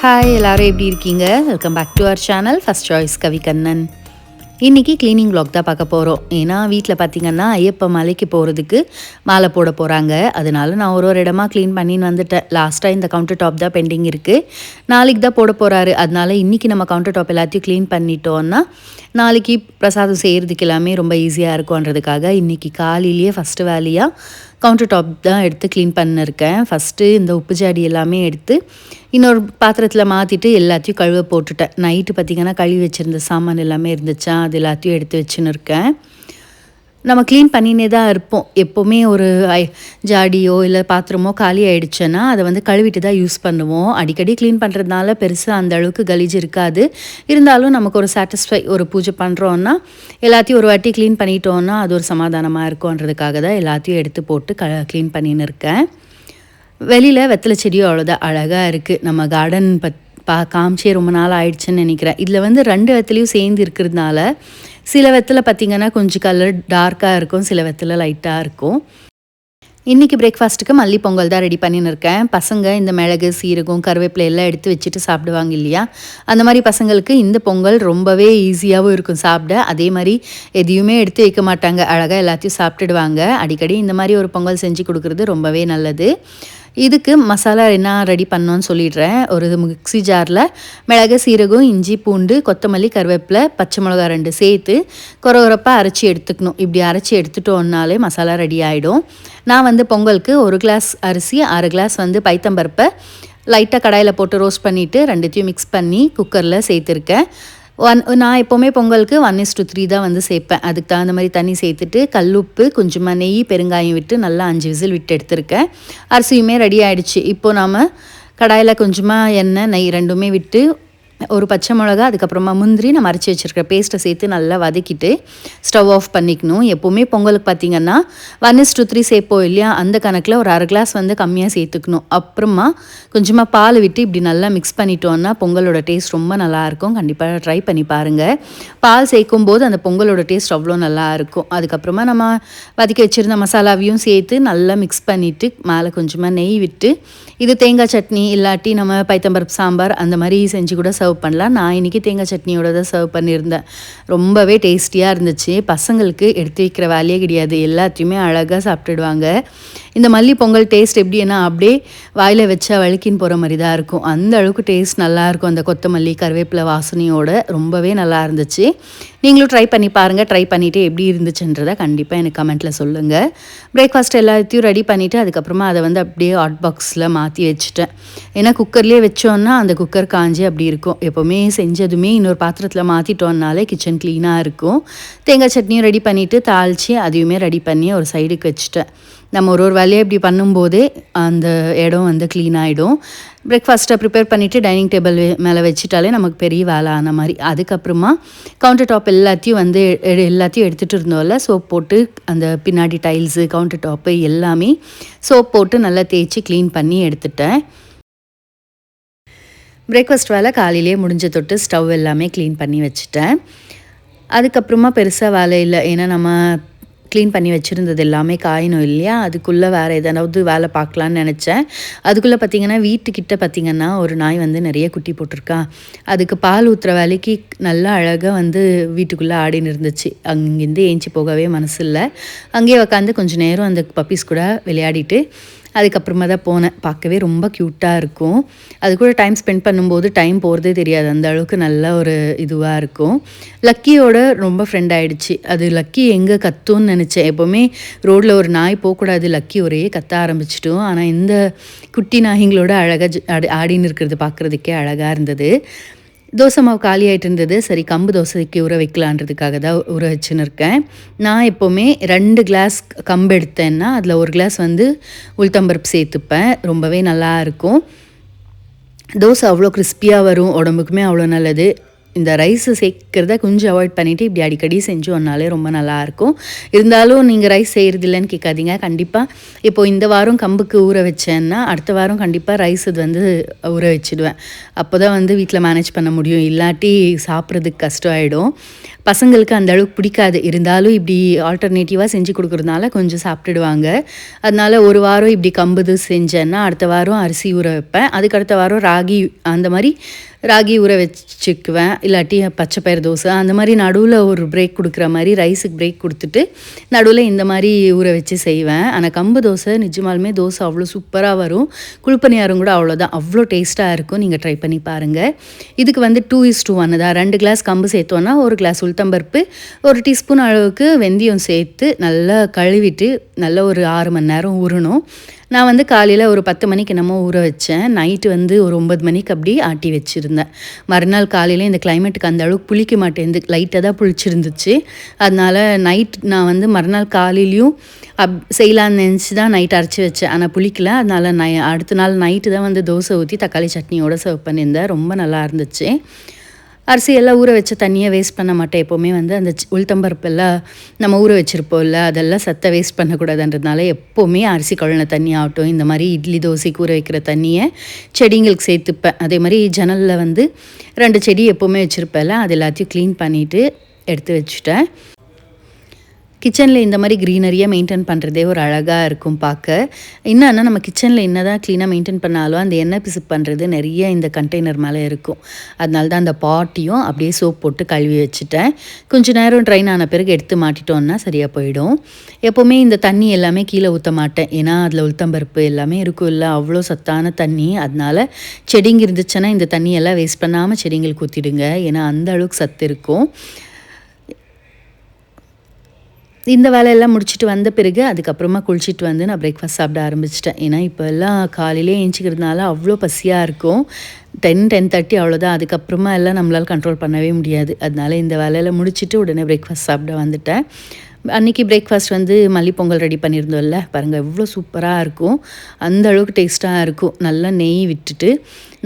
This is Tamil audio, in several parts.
ஹாய் எல்லாரும் எப்படி இருக்கீங்க? Welcome back to our channel first choice Kavikannan. இன்றைக்கி க்ளீனிங் வ்ளாக் தான் பார்க்க போகிறோம். ஏன்னா வீட்டில் பார்த்திங்கன்னா ஐயப்ப மலைக்கு போகிறதுக்கு மாலை போட போகிறாங்க. அதனால நான் ஒரு இடமா க்ளீன் பண்ணின்னு வந்துட்டேன். லாஸ்ட்டாக இந்த கவுண்டர் டாப் தான் பெண்டிங் இருக்குது. நாளைக்கு தான் போட போகிறாரு. அதனால இன்றைக்கி நம்ம கவுண்டர் டாப் எல்லாத்தையும் க்ளீன் பண்ணிட்டோன்னா நாளைக்கு பிரசாதம் செய்கிறதுக்கு எல்லாமே ரொம்ப ஈஸியாக இருக்கும்ன்றதுக்காக இன்றைக்கி காலையிலேயே ஃபஸ்ட்டு வேலையாக கவுண்டர் டாப் தான் எடுத்து க்ளீன் பண்ணிருக்கேன். ஃபஸ்ட்டு இந்த உப்பு ஜாடி எல்லாமே எடுத்து இன்னொரு பாத்திரத்தில் மாற்றிட்டு எல்லாத்தையும் கழுவ போட்டுட்டேன். நைட்டு பார்த்திங்கன்னா கழுவி வச்சுருந்த சாமான் எல்லாமே இருந்துச்சா அது எல்லாத்தையும் எடுத்து வச்சுன்னு இருக்கேன். நம்ம க்ளீன் பண்ணினே தான் இருப்போம். எப்போவுமே ஒரு ஜாடியோ இல்லை பாத்திரமோ காலி ஆகிடுச்சுன்னா அதை வந்து கழுவிட்டு தான் யூஸ் பண்ணுவோம். அடிக்கடி க்ளீன் பண்ணுறதுனால பெருசாக அந்த அளவுக்கு கலீஜ் இருக்காது. இருந்தாலும் நமக்கு ஒரு சாட்டிஸ்ஃபை, ஒரு பூஜை பண்ணுறோன்னா எல்லாத்தையும் ஒரு வாட்டி க்ளீன் பண்ணிட்டோன்னா அது ஒரு சமாதானமாக இருக்கும்ன்றதுக்காக தான் எல்லாத்தையும் எடுத்து போட்டு க்ளீன் பண்ணின்னு இருக்கேன். வெளியில் வெத்தலை செடியும் அவ்வளோதான் அழகாக இருக்குது. நம்ம கார்டன் காமிச்சே ரொம்ப நாள் ஆயிடுச்சுன்னு நினைக்கிறேன். இதில் வந்து 2 வெத்தலையும் சேர்ந்து இருக்கிறதுனால சில வெத்தலை பார்த்திங்கன்னா கொஞ்சம் கலர் டார்க்காக இருக்கும், சில வெத்தலை லைட்டாக இருக்கும். இன்றைக்கி பிரேக்ஃபாஸ்ட்டுக்கு மல்லி பொங்கல் தான் ரெடி பண்ணின்னு இருக்கேன். பசங்க இந்த மிளகு, சீரகம், கருவேப்பிலை எல்லாம் எடுத்து வச்சுட்டு சாப்பிடுவாங்க இல்லையா, அந்த மாதிரி பசங்களுக்கு இந்த பொங்கல் ரொம்பவே ஈஸியாகவும் இருக்கும் சாப்பிட. அதே மாதிரி எதையுமே எடுத்து வைக்க மாட்டாங்க, அழகாக எல்லாத்தையும் சாப்பிட்டுடுவாங்க. அடிக்கடி இந்த மாதிரி ஒரு பொங்கல் செஞ்சு கொடுக்குறது ரொம்பவே நல்லது. இதுக்கு மசாலா என்ன ரெடி பண்ணோன்னு சொல்லிடுறேன். ஒரு மிக்ஸி ஜாரில் மிளகு, சீரகம், இஞ்சி, பூண்டு, கொத்தமல்லி, கருவேப்பிலை, பச்சை மிளகா 2 சேர்த்து கொரகொரப்பாக அரைச்சி எடுத்துக்கணும். இப்படி அரைச்சி எடுத்துட்டோன்னாலே மசாலா ரெடி ஆகிடும். நான் வந்து பொங்கலுக்கு 1 கிளாஸ் அரிசி, 6 கிளாஸ் வந்து பைத்தம்பருப்பை லைட்டாக கடாயில் போட்டு ரோஸ்ட் பண்ணிவிட்டு 2த்தையும் மிக்ஸ் பண்ணி குக்கரில் சேர்த்துருக்கேன். நான் எப்போவுமே பொங்கலுக்கு 1:3 தான் வந்து சேர்ப்பேன். அதுக்கு தகுந்த மாதிரி தண்ணி சேர்த்துட்டு கல்லுப்பு, கொஞ்சமாக நெய், பெருங்காயம் விட்டு நல்லா 5 விசில் விட்டு எடுத்துருக்கேன். அரிசியுமே ரெடி ஆகிடுச்சு. இப்போது நாம் கடாயில் கொஞ்சமாக எண்ணெய், நெய் 2மே விட்டு ஒரு பச்சை மிளகா, அதுக்கப்புறமா முந்திரி, நம்ம அரைச்சி வச்சுருக்க பேஸ்ட்டை சேர்த்து நல்லா வதக்கிட்டு ஸ்டவ் ஆஃப் பண்ணிக்கணும். எப்போவுமே பொங்கலுக்கு பார்த்திங்கன்னா 1:3 சேர்ப்போம் இல்லையா, அந்த கணக்கில் ஒரு 1/2 கிளாஸ் வந்து கம்மியாக சேர்த்துக்கணும். அப்புறமா கொஞ்சமாக பால் விட்டு இப்படி நல்லா மிக்ஸ் பண்ணிட்டோன்னா பொங்கலோட டேஸ்ட் ரொம்ப நல்லாயிருக்கும். கண்டிப்பாக ட்ரை பண்ணி பாருங்கள். பால் சேர்க்கும் போது அந்த பொங்கலோட டேஸ்ட் அவ்வளோ நல்லாயிருக்கும். அதுக்கப்புறமா நம்ம வதக்கி வச்சுருந்த மசாலாவையும் சேர்த்து நல்லா மிக்ஸ் பண்ணிவிட்டு மேலே கொஞ்சமாக நெய் விட்டு, இது தேங்காய் சட்னி இல்லாட்டி நம்ம பைத்தம்பருப்பு சாம்பார் அந்த மாதிரி செஞ்சு கூட சர்வ் பண்ணலாம். நான் இன்றைக்கி தேங்காய் சட்னியோட தான் சர்வ் பண்ணியிருந்தேன். ரொம்பவே டேஸ்டியாக இருந்துச்சு. பசங்களுக்கு எடுத்து வைக்கிற வேலையே கிடையாது, எல்லாத்தையுமே அழகாக சாப்பிட்டுடுவாங்க. இந்த மல்லி பொங்கல் டேஸ்ட் எப்படின்னா அப்படியே வாயில் வச்சா வழுக்கின்னு போகிற மாதிரி தான் இருக்கும். அந்த அளவுக்கு டேஸ்ட் நல்லாயிருக்கும். அந்த கொத்தமல்லி, கருவேப்பிலை வாசனையோடு ரொம்பவே நல்லா இருந்துச்சு. நீங்களும் ட்ரை பண்ணி பாருங்கள். ட்ரை பண்ணிவிட்டு எப்படி இருந்துச்சுன்றதை கண்டிப்பாக எனக்கு கமெண்ட்டில் சொல்லுங்கள். பிரேக்ஃபாஸ்ட் எல்லாத்தையும் ரெடி பண்ணிவிட்டு அதுக்கப்புறமா அதை வந்து அப்படியே ஹாட் பாக்ஸில் மாற்றி வச்சுட்டேன். ஏன்னா குக்கர்லேயே வச்சோன்னா அந்த குக்கர் காஞ்சி அப்படி இருக்கும். எப்போவுமே செஞ்சதுமே இன்னொரு பாத்திரத்தில் மாற்றிட்டோன்னாலே கிச்சன் க்ளீனாக இருக்கும். தேங்காய் சட்னியும் ரெடி பண்ணிவிட்டு தாளித்து அதையுமே ரெடி பண்ணி ஒரு சைடுக்கு வச்சுட்டேன். நம்ம ஒரு வேலையை இப்படி பண்ணும்போதே அந்த இடம் வந்து க்ளீன் ஆகிடும். பிரேக்ஃபாஸ்ட்டை ப்ரிப்பேர் பண்ணிவிட்டு டைனிங் டேபிள் மேலே வச்சுட்டாலே நமக்கு பெரிய வேலை ஆன மாதிரி. அதுக்கப்புறமா கவுண்டர் டாப் எல்லாத்தையும் வந்து எல்லாத்தையும் எடுத்துகிட்டு இருந்தோம்ல, சோப் போட்டு அந்த பின்னாடி டைல்ஸு, கவுண்டர் டாப்பு எல்லாமே சோப் போட்டு நல்லா தேய்ச்சி க்ளீன் பண்ணி எடுத்துட்டேன். பிரேக்ஃபாஸ்ட் வேலை காலையிலே முடிஞ்ச தொட்டு ஸ்டவ் எல்லாமே க்ளீன் பண்ணி வச்சுட்டேன். அதுக்கப்புறமா பெருசாக வேலை இல்லை. ஏன்னா நம்ம க்ளீன் பண்ணி வச்சுருந்தது எல்லாமே காயணும் இல்லையா, அதுக்குள்ளே வேறு எதனாவது வேலை பார்க்கலான்னு நினச்சேன். அதுக்குள்ளே பார்த்திங்கன்னா வீட்டுக்கிட்ட பார்த்திங்கன்னா ஒரு நாய் வந்து நிறைய குட்டி போட்டிருக்கா. அதுக்கு பால் ஊற்றுற வேலைக்கு நல்லா அழகாக வந்து வீட்டுக்குள்ளே ஆடின்னு இருந்துச்சு. அங்கேருந்து ஏஞ்சி போகவே மனசு இல்லை. அங்கேயே உக்காந்து கொஞ்சம் நேரம் அந்த பப்பீஸ் கூட விளையாடிட்டு அதுக்கப்புறமா தான் போனேன். பார்க்கவே ரொம்ப க்யூட்டாக இருக்கும். அது கூட டைம் ஸ்பெண்ட் பண்ணும்போது டைம் போகிறதே தெரியாது. அந்த அளவுக்கு நல்ல ஒரு இதுவாக இருக்கும். லக்கியோட ரொம்ப ஃப்ரெண்ட் ஆகிடுச்சு. அது லக்கி எங்கே கத்துன்னு நினச்சேன். எப்போவுமே ரோட்டில் ஒரு நாய் போகக்கூடாது, லக்கி ஒரே கத்த ஆரம்பிச்சிட்டோம். ஆனால் இந்த குட்டி நாய்களோட அழகாக ஆடின்னு இருக்கிறது பார்க்குறதுக்கே அழகாக இருந்தது. தோசை மாவு காலி ஆகிட்டு இருந்தது. சரி, கம்பு தோசைக்கு ஊற வைக்கலான்றதுக்காக தான் ஊற வச்சுன்னு இருக்கேன். நான் எப்போவுமே 2 கிளாஸ் கம்பு எடுத்தேன்னா அதில் 1 கிளாஸ் வந்து உளுத்தம்பருப்பு சேர்த்துப்பேன். ரொம்பவே நல்லா இருக்கும். தோசை அவ்வளோ கிறிஸ்பியாக வரும், உடம்புக்குமே அவ்வளோ நல்லது. இந்த ரைஸ் சேர்க்கிறத கொஞ்சம் அவாய்ட் பண்ணிவிட்டு இப்படி அடிக்கடி செஞ்சோன்னாலே ரொம்ப நல்லாயிருக்கும். இருந்தாலும் நீங்கள் ரைஸ் செய்கிறது இல்லைன்னு கேட்காதீங்க. கண்டிப்பாக இப்போது இந்த வாரம் கம்புக்கு ஊற வச்சேன்னா அடுத்த வாரம் கண்டிப்பாக ரைஸ் இது வந்து ஊற வச்சுடுவேன். அப்போ தான் வந்து வீட்டில் மேனேஜ் பண்ண முடியும். இல்லாட்டி சாப்பிட்றதுக்கு கஷ்டம் ஆகிடும். பசங்களுக்கு அந்த அளவுக்கு பிடிக்காது. இருந்தாலும் இப்படி ஆல்டர்னேட்டிவாக செஞ்சு கொடுக்குறதுனால கொஞ்சம் சாப்பிட்டுடுவாங்க. அதனால ஒரு வாரம் இப்படி கம்புது செஞ்சேன்னா அடுத்த வாரம் அரிசி ஊற வைப்பேன். அதுக்கு அடுத்த வாரம் ராகி அந்த மாதிரி ராகி ஊற வச்சுக்குவேன். இல்லாட்டி பச்சை பயிறு தோசை அந்த மாதிரி நடுவில் ஒரு பிரேக் கொடுக்குற மாதிரி ரைஸுக்கு பிரேக் கொடுத்துட்டு நடுவில் இந்த மாதிரி ஊற வச்சு செய்வேன். ஆனால் கம்பு தோசை நிஜமாலுமே தோசை அவ்வளோ சூப்பராக வரும். குழிப்பணியாரம் கூட அவ்வளோதான், அவ்வளோ டேஸ்ட்டாக இருக்கும். நீங்கள் ட்ரை பண்ணி பாருங்கள். இதுக்கு வந்து 2:1 தான். 2 கிளாஸ் கம்பு சேர்த்தோன்னா 1 கிளாஸ் உளுத்தம்பருப்பு 1 டீஸ்பூன் அளவுக்கு வெந்தயம் சேர்த்து நல்லா கழுவிட்டு நல்லா ஒரு 6 மணி நேரம் ஊறணும். நான் வந்து காலையில் ஒரு 10 மணிக்கு என்னமோ ஊற வச்சேன். நைட்டு வந்து ஒரு 9 மணிக்கு அப்படி ஆட்டி வச்சுருந்தேன். மறுநாள் காலையில் இந்த கிளைமேட்டுக்கு அந்த அளவுக்கு புளிக்க மாட்டேங்குது, லைட்டாக தான் புளிச்சிருந்துச்சு. அதனால் நைட் நான் வந்து மறுநாள் காலையிலையும் செய்யலான்னு நினச்சி தான் நைட் அரைச்சி வச்சேன். ஆனால் புளிக்கல. அதனால் அடுத்த நாள் நைட்டு தான் வந்து தோசை ஊற்றி தக்காளி சட்னியோடு சர்வ் பண்ணியிருந்தேன். ரொம்ப நல்லா இருந்துச்சு. அரிசியெல்லாம் ஊற வச்ச தண்ணியை வேஸ்ட் பண்ண மாட்டேன். எப்போவுமே வந்து அந்த உளுத்தம்பருப்பெல்லாம் நம்ம ஊற வச்சுருப்போம்ல, அதெல்லாம் சத்தை வேஸ்ட் பண்ணக்கூடாதுன்றதுனால எப்போவுமே அரிசி கழுவின தண்ணி ஆகட்டும், இந்த மாதிரி இட்லி தோசைக்கு ஊற வைக்கிற தண்ணியை செடிங்களுக்கு சேர்த்துப்பேன். அதே மாதிரி ஜன்னலில் வந்து 2 செடி எப்போவுமே வச்சுருப்பேன்ல, அது எல்லாத்தையும் க்ளீன் பண்ணிவிட்டு எடுத்து வச்சுட்டேன். கிச்சனில் இந்த மாதிரி க்ரீனரியாக மெயின்டைன் பண்ணுறதே ஒரு அழகாக இருக்கும் பார்க்க. என்னன்னா நம்ம கிச்சனில் என்ன தான் க்ளீனாக மெயின்டைன் பண்ணாலும் அந்த எண்ணெய் பிசு பண்ணுறது நிறைய இந்த கண்டெய்னர் மேலே இருக்கும். அதனால தான் அந்த பாட்டியும் அப்படியே சோப் போட்டு கழுவி வச்சுட்டேன். கொஞ்சம் நேரம் ட்ரைன் ஆன பிறகு எடுத்து மாட்டிட்டோன்னா சரியாக போயிடும். எப்போவுமே இந்த தண்ணி எல்லாமே கீழே ஊற்ற மாட்டேன். ஏன்னா அதில் உளுத்தம்பருப்பு எல்லாமே இருக்கும் இல்லை, அவ்வளோ சத்தான தண்ணி. அதனால் செடிங்க இருந்துச்சுன்னா இந்த தண்ணியெல்லாம் வேஸ்ட் பண்ணாமல் செடிங்களுக்கு ஊற்றிடுங்க. ஏன்னா அந்த அளவுக்கு சத்து இருக்கும். இந்த வேலையெல்லாம் முடிச்சுட்டு வந்த பிறகு அதுக்கப்புறமா குளிச்சுட்டு வந்து நான் பிரேக்ஃபாஸ்ட் சாப்பிட ஆரம்பிச்சிட்டேன். ஏன்னா இப்போ எல்லாம் காலையிலே ஏஞ்சிக்கிறதுனால அவ்வளோ பசியாக இருக்கும். 10-10:30 அவ்வளோதான். அதுக்கப்புறமா எல்லாம் நம்மளால் கண்ட்ரோல் பண்ணவே முடியாது. அதனால இந்த வேலையில் முடிச்சுட்டு உடனே பிரேக்ஃபாஸ்ட் சாப்பிட வந்துட்டேன். அன்றைக்கி பிரேக்ஃபாஸ்ட் வந்து மல்லிப்பொங்கல் ரெடி பண்ணியிருந்தோம்ல, பாருங்கள் எவ்வளோ சூப்பராக இருக்கும். அந்த அளவுக்கு டேஸ்ட்டாக இருக்கும். நல்லா நெய் விட்டுட்டு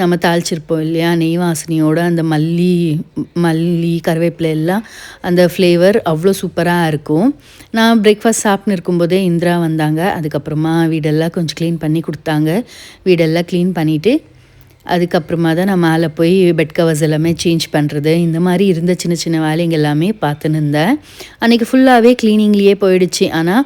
நம்ம தாளிச்சிருப்போம் இல்லையா, நெய் வாசனையோடு அந்த மல்லி கருவேப்பிலை எல்லாம் அந்த ஃப்ளேவர் அவ்வளோ சூப்பராக இருக்கும். நான் பிரேக்ஃபாஸ்ட் சாப்பிட்னு இருக்கும்போதே இந்திரா வந்தாங்க. அதுக்கப்புறமா வீடெல்லாம் கொஞ்சம் க்ளீன் பண்ணி கொடுத்தாங்க. வீடெல்லாம் க்ளீன் பண்ணிவிட்டு அதுக்கப்புறமா தான் நான் மேலே போய் பெட் கவர்ஸ் எல்லாமே சேஞ்ச் பண்ணுறது, இந்த மாதிரி இருந்த சின்ன சின்ன வேலைங்க எல்லாமே பார்த்துன்னு இருந்தேன். அன்றைக்கி ஃபுல்லாகவே க்ளீனிங்லேயே போயிடுச்சு. ஆனால்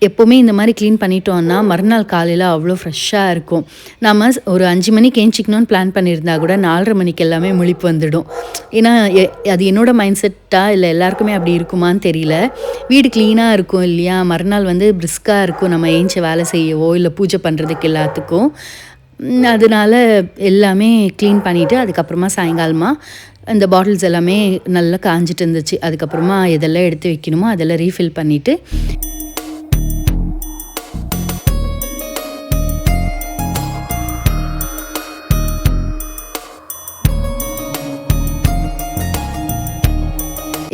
எப்போவுமே இந்த மாதிரி க்ளீன் பண்ணிட்டோன்னா மறுநாள் காலையில் அவ்வளோ ஃப்ரெஷ்ஷாக இருக்கும். நம்ம ஒரு 5 மணிக்கு ஏஞ்சிக்கணும்னு பிளான் பண்ணியிருந்தா கூட 4:30 மணிக்கு எல்லாமே முழிப்பு வந்துடும். ஏன்னா அது என்னோடய மைண்ட் செட்டாக இல்லை எல்லாருக்குமே அப்படி இருக்குமான்னு தெரியல. வீடு க்ளீனாக இருக்கும் இல்லையா, மறுநாள் வந்து பிரிஸ்காக இருக்கும் நம்ம ஏஞ்சி வேலை செய்யவோ இல்லை பூஜை பண்ணுறதுக்கு எல்லாத்துக்கும். அதனால எல்லாமே க்ளீன் பண்ணிவிட்டு அதுக்கப்புறமா சாயங்காலமாக இந்த பாட்டில்ஸ் எல்லாமே நல்லா காஞ்சிட்டு இருந்துச்சு. அதுக்கப்புறமா எதெல்லாம் எடுத்து வைக்கணுமோ அதெல்லாம் ரீஃபில் பண்ணிவிட்டு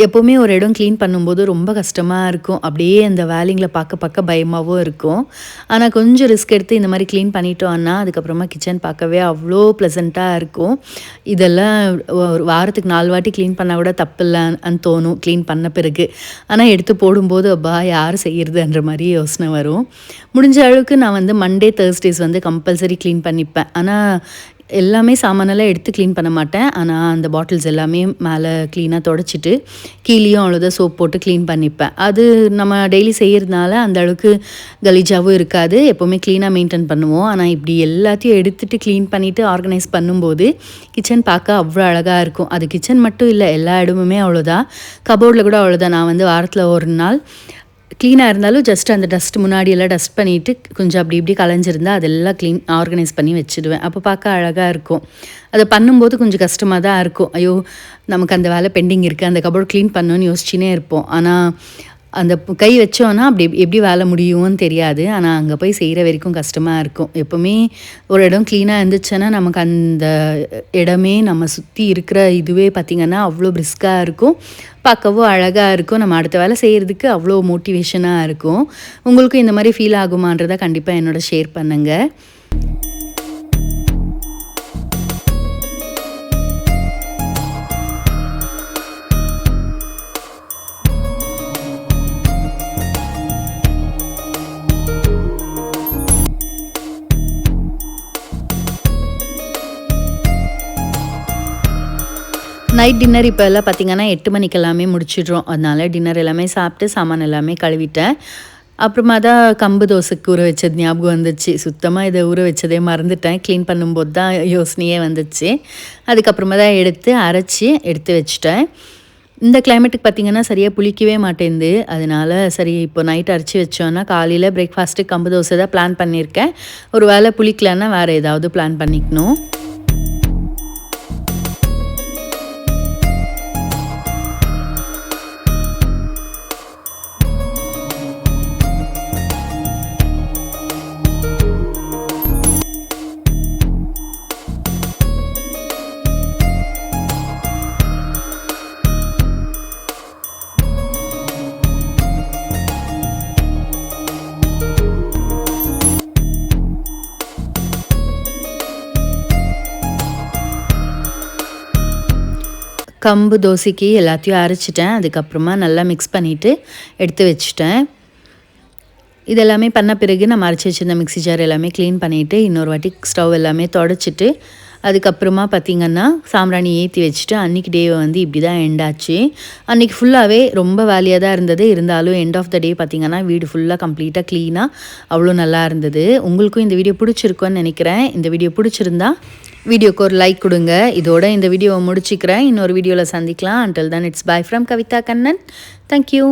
எப்போவுமே ஒரு இடம் க்ளீன் பண்ணும்போது ரொம்ப கஷ்டமாக இருக்கும். அப்படியே அந்த வேலைங்களை பார்க்க பயமாகவும் இருக்கும். ஆனால் கொஞ்சம் ரிஸ்க் எடுத்து இந்த மாதிரி க்ளீன் பண்ணிட்டோன்னா அதுக்கப்புறமா கிச்சன் பார்க்கவே அவ்வளோ ப்ளசண்ட்டாக இருக்கும். இதெல்லாம் ஒரு வாரத்துக்கு 4 வாட்டி க்ளீன் பண்ணால் கூட தப்பு இல்லைன்னு தோணும் க்ளீன் பண்ண பிறகு. ஆனால் எடுத்து போடும்போது அப்பா யார் செய்கிறதுன்ற மாதிரி யோசனை வரும். முடிஞ்ச அளவுக்கு நான் வந்து மண்டே தேர்ஸ்டேஸ் வந்து கம்பல்சரி க்ளீன் பண்ணிப்பேன். ஆனால் எல்லாமே சாமானெல்லாம் எடுத்து க்ளீன் பண்ண மாட்டேன். ஆனால் அந்த பாட்டில்ஸ் எல்லாமே மேலே க்ளீனாக தொடச்சிட்டு கீழேயும் அவ்வளோதான் சோப் போட்டு க்ளீன் பண்ணிப்பேன். அது நம்ம டெய்லி செய்கிறதுனால அந்த அளவுக்கு கலீஜாகவும் இருக்காது. எப்போவுமே க்ளீனாக மெயின்டைன் பண்ணுவோம். ஆனால் இப்படி எல்லாத்தையும் எடுத்துகிட்டு க்ளீன் பண்ணிவிட்டு ஆர்கனைஸ் பண்ணும்போது கிச்சன் பார்க்க அவ்வளோ அழகாக இருக்கும். அது கிச்சன் மட்டும் இல்லை, எல்லா இடமுமே அவ்வளோதான். கபோர்டில் கூட அவ்வளோதான். நான் வந்து வாரத்தில் ஒரு நாள் க்ளீனாக இருந்தாலும் ஜஸ்ட் அந்த டஸ்ட் முன்னாடியெல்லாம் டஸ்ட் பண்ணிவிட்டு கொஞ்சம் அப்படி இப்படி கலைஞ்சிருந்தால் அதெல்லாம் க்ளீன் ஆர்கனைஸ் பண்ணி வச்சுடுவேன். அப்போ பார்க்க அழகாக இருக்கும். அதை பண்ணும்போது கொஞ்சம் கஷ்டமாக தான் இருக்கும். ஐயோ நமக்கு அந்த வேலை பெண்டிங் இருக்குது, அந்த கபோர்டு க்ளீன் பண்ணணும்னு யோசிச்சுனே இருப்போம். ஆனால் அந்த கை வச்சோன்னா அப்படி எப்படி வேலை முடியும்னு தெரியாது. ஆனால் அங்கே போய் செய்கிற வரைக்கும் கஷ்டமாக இருக்கும். எப்போவுமே ஒரு இடம் க்ளீனாக இருந்துச்சுன்னா நமக்கு அந்த இடமே நம்ம சுற்றி இருக்கிற இதுவே பார்த்திங்கன்னா அவ்வளோ பிரிஸ்காக இருக்கும், பார்க்கவும் அழகாக இருக்கும். நம்ம அடுத்த வேலை செய்கிறதுக்கு அவ்வளோ மோட்டிவேஷனாக இருக்கும். உங்களுக்கும் இந்த மாதிரி ஃபீல் ஆகுமான்றதை கண்டிப்பாக என்னோட ஷேர் பண்ணுங்கள். நைட் டின்னர் இப்போ எல்லாம் பார்த்திங்கன்னா 8 மணிக்கு எல்லாமே முடிச்சிடுறோம். அதனால டின்னர் எல்லாமே சாப்பிட்டு சாமான் எல்லாமே கழுவிட்டேன். அப்புறமா தான் கம்பு தோசைக்கு ஊற வச்சது ஞாபகம் வந்துச்சு. சுத்தமாக இதை ஊற வச்சதே மறந்துட்டேன். க்ளீன் பண்ணும்போது தான் யோசனையே வந்துச்சு. அதுக்கப்புறமா தான் அரைச்சி எடுத்து வச்சுட்டேன். இந்த கிளைமேட்டுக்கு பார்த்திங்கன்னா சரியாக புளிக்கவே மாட்டேங்குது. அதனால சரி இப்போ நைட் அரைச்சி வச்சோன்னா காலையில் பிரேக்ஃபாஸ்ட்டுக்கு கம்பு தோசை தான் பிளான் பண்ணியிருக்கேன். ஒரு வேளை புளிக்கலன்னா வேறு ஏதாவது பிளான் பண்ணிக்கணும். கம்பு தோசைக்கு எல்லாத்தையும் அரைச்சிட்டேன். அதுக்கப்புறமா நல்லா மிக்ஸ் பண்ணிவிட்டு எடுத்து வச்சுட்டேன். இதெல்லாமே பண்ண பிறகு நம்ம அரைச்சி வச்சுருந்த மிக்ஸி ஜார் எல்லாமே க்ளீன் பண்ணிவிட்டு இன்னொரு வாட்டி ஸ்டவ் எல்லாமே தொடச்சிட்டு அதுக்கப்புறமா பார்த்திங்கன்னா சாம்பிராணி ஏற்றி வச்சுட்டு அன்றைக்கி டேவை இப்படி தான் எண்ட் ஆச்சு. அன்றைக்கி ஃபுல்லாகவே ரொம்ப வேலையாக தான் இருந்தது. இருந்தாலும் எண்ட் ஆஃப் த டே பார்த்திங்கன்னா வீடு ஃபுல்லாக கம்ப்ளீட்டாக க்ளீனாக அவ்வளோ நல்லா இருந்தது. உங்களுக்கும் இந்த வீடியோ பிடிச்சிருக்குன்னு நினைக்கிறேன். இந்த வீடியோ பிடிச்சிருந்தா வீடியோக்கு ஒரு லைக் கொடுங்க. இதோட இந்த வீடியோவை முடிச்சிக்கிறேன். இன்னொரு வீடியோவில் சந்திக்கலாம். Until then, it's bye from Kavitha Kannan. Thank you.